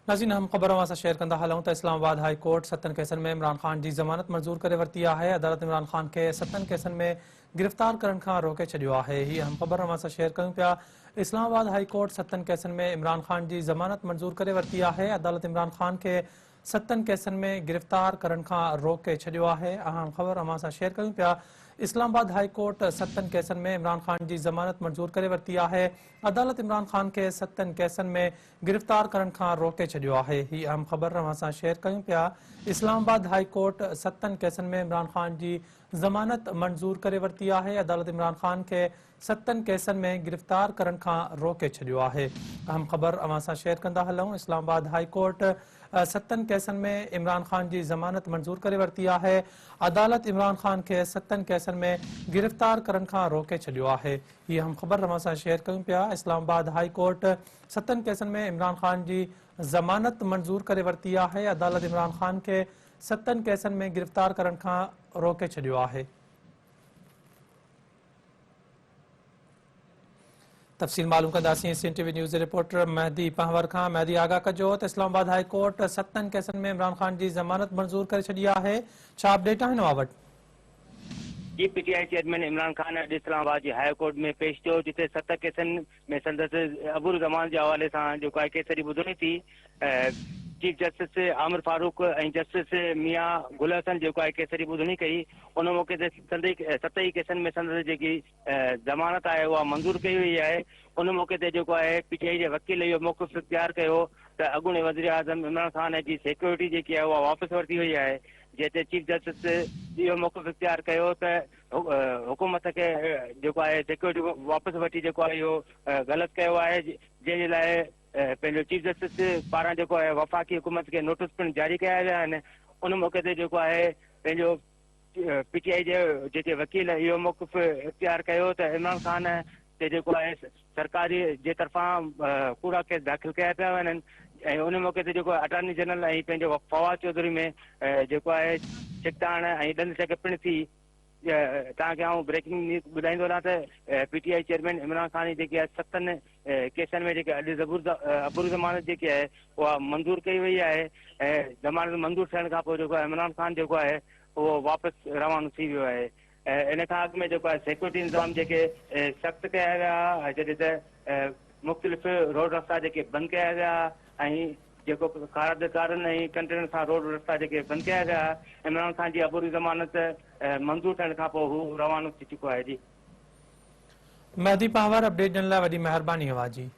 नाज़रीन, हम ख़बर सां शेयर कंदा हलूं त इस्लामाबाद हाई कोर्ट 7 केसनि में इमरान ख़ान जी ज़मानत मंज़ूर करे वरिती आहे। अदालत इमरान ख़ान खे 7 केसनि में गिरफ़्तार करण खां रोके छॾियो आहे। हीअ हम ख़बर सां शेयर कयूं पिया। इस्लामाबाद हाई कोर्ट 7 केसनि में इमरान ख़ान जी ज़मानत मंज़ूर करे वरिती आहे। अदालत इमरान ख़ान खे 7 केसनि में गिरफ़्तार करण खां रोके छॾियो आहे। अहम ख़बर अमां सां शेयर कयूं पिया। इस्लामाबाद हाई कोर्ट 7 केसनि में इमरान ख़ान जी ज़मानत मंज़ूर करे वरिती आहे। अदालत इमरान ख़ान खे 7 केसनि में गिरफ़्तार करण खां रोके छॾियो आहे। हीअ अहम ख़बर अवां सां शेयर कयूं पिया। इस्लामाबाद हाई कोर्ट 7 केसनि में इमरान ख़ान जी ज़मानत मंज़ूर करे वरिती आहे। अदालत इमरान ख़ान खे 7 केसनि में गिरफ़्तार करण खां रोके छॾियो आहे। अहम ख़बर अवां सां शेयर कंदा हलूं। इस्लामाबाद हाई कोर्ट 7 केसनि में इमरान ख़ान जी ज़मानत मंज़ूर करे वरिती आहे। अदालत इमरान ख़ान खे 7 केसनि में गिरफ़्तार करण खां रोके छॾियो आहे। हीअ हम ख़बर अवां सां शेयर कयूं पिया। इस्लामाबाद हाई कोर्ट 7 केसनि में इमरान ख़ान जी ज़मानत मंज़ूर करे वरिती आहे। अदालत इमरान ख़ान खे 7 केसनि में गिरफ़्तार करण खां रोके छॾियो आहे। तफ़सील मालूम कंदासीं CNTV न्यूज़ जे रिपोर्टर महदी पंहवर खां। महदी, आगाह कजो त इस्लामाबाद हाई कोर्ट 7 केसनि में इमरान ख़ान जी ज़मानत मंज़ूर करे छॾी आहे। छा अपडेट आहिनि अव्हां वटि? जी, PTI चेयरमैन इमरान ख़ान अॼु इस्लामाबाद जी हाई कोर्ट में पेश थियो, जिते 7 केसनि में संदसि अबुल ज़मान जे हवाले सां जेको आहे केसरी ॿुधणी थी। चीफ जस्टिस आमिर फारूक ऐं जस्टिस मियां गुल हसन जेको आहे केसरी ॿुधणी कई। उन मौक़े ते 7 केसनि में संदसि जेकी ज़मानत आहे उहा मंज़ूर कई वई आहे। उन मौक़े ते जेको आहे PTI जे वकील इहो मौक़िफ़ इख़्तियार कयो त अॻूणे वज़ीर आज़म इमरान ख़ान जी सिक्योरिटी जेकी आहे उहा वापसि वरिती वई आहे। जिते चीफ जस्टिस इहो मौक़िफ़ इख़्तियार कयो त हुकूमत खे जेको आहे सिक्योरिटी वापसि वठी जेको आहे इहो ग़लति कयो आहे, जंहिंजे लाइ पंहिंजो चीफ जस्टिस पारां जेको आहे वफ़ाक़ी हुकूमत खे नोटिस पिणु जारी कया विया आहिनि। उन मौक़े ते जेको आहे पंहिंजो PTI जे जेके वकील इहो मौक़िफ़ इख़्तियार कयो त इमरान ख़ान ते जेको आहे सरकारी जे तरफ़ां कूड़ा केस दाख़िल कया पिया वञनि। ऐं उन मौक़े ते जेको अटॉर्नी जनरल ऐं पंहिंजो फवाद चौधरी में जेको आहे छिकताण ऐं ॾंद चक पिणु थी। तव्हांखे आउं ब्रेकिंग न्यूज़ ॿुधाईंदो रहां त PTI चेयरमैन इमरान ख़ान जी जेकी आहे 7 केसनि में जेके अॼु अबुल ज़मानत जेकी आहे उहा मंज़ूर कई वई आहे। ऐं ज़मानत मंज़ूर थियण खां पोइ जेको आहे इमरान ख़ान जेको आहे उहो वापसि रवानो थी वियो आहे। इन खां अॻु में जेको आहे सिक्योरिटी इंतज़ाम जेके सख़्तु कया विया, जॾहिं त मुख़्तलिफ़ रोड रस्ता जेके बंदि कया विया ऐं जेको खारदकारनि ऐं कंटेनर सां रोड रस्ता जेके बंदि कया विया। इमरान ख़ान जी अबूरी ज़मानत मंज़ूर थियण खां पोइ हू रवानो थी चुको आहे। जी, महदी पंहवर, अपडेट ॾियण लाइ वॾी महिरबानी अव्हां जी।